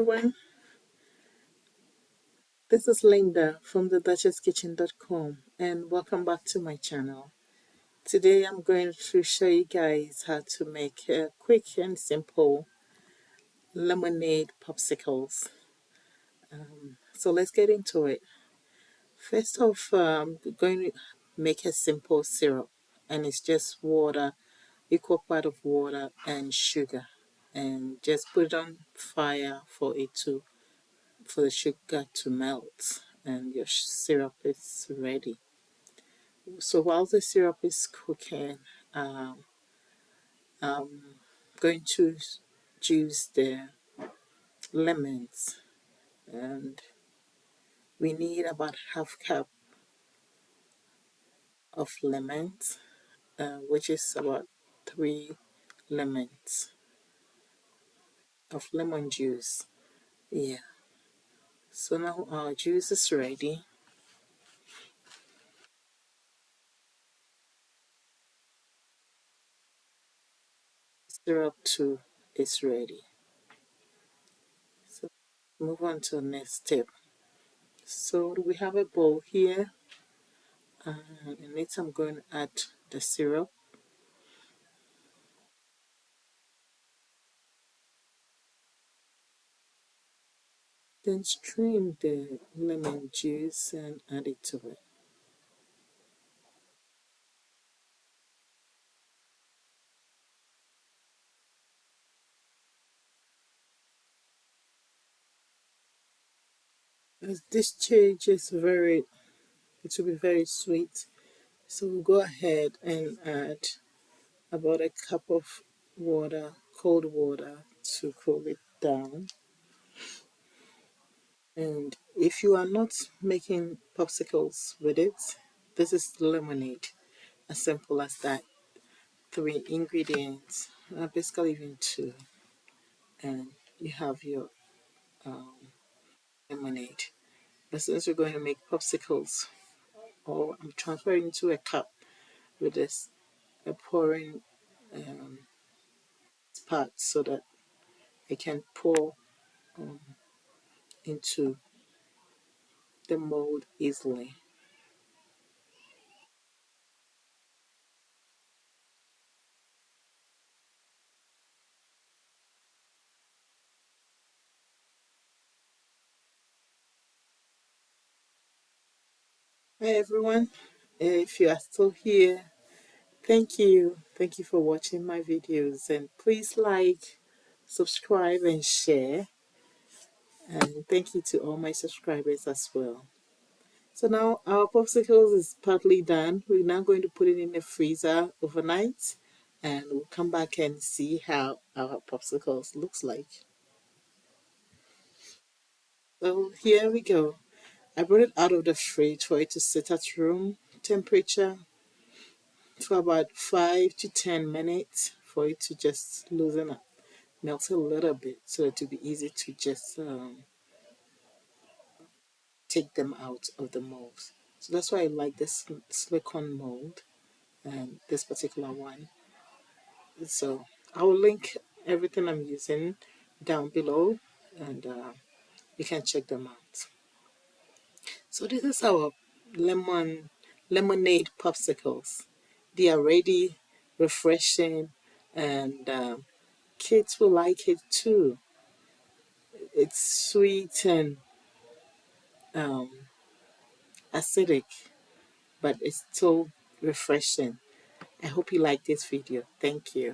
everyone, this is Linda from the duchesskitchen.com and welcome back to my channel. Today I'm going to show you guys how to make a quick and simple lemonade popsicles. So let's get into it. First off, I'm going to make a simple syrup, and it's just water, equal part of water and sugar, and just put it on fire for the sugar to melt, and your syrup is ready. So while the syrup is cooking, I'm going to juice the lemons, and we need about half cup of lemons, which is about 3 lemons of lemon juice. Yeah. So now our juice is ready. Syrup too is ready. So move on to the next step. So we have a bowl here. In it I'm going to add the syrup. Then strain the lemon juice and add it to it. As this change is it will be very sweet. So we'll go ahead and add about a cup of water, cold water, to cool it down. And if you are not making popsicles with it, this is lemonade. As simple as that. 3 ingredients, basically even two, and you have your lemonade. But since we're going to make popsicles, or I'm transferring into a cup with this a pouring part so that I can pour into the mold easily. Hi everyone, if you are still here, thank you. Thank you for watching my videos, and please like, subscribe and share. And thank you to all my subscribers as well. So now our popsicles is partly done. We're now going to put it in the freezer overnight, and we'll come back and see how our popsicles looks like. So here we go. I brought it out of the fridge for it to sit at room temperature for about 5 to 10 minutes for it to just loosen up, melt a little bit, so it will be easy to just take them out of the mold. So that's why I like this silicone mold and this particular one. So I will link everything I'm using down below, and you can check them out. So this is our lemonade popsicles. They are ready, refreshing, and kids will like it too. It's sweet and um, acidic, but it's still refreshing. I hope you like this video. Thank you.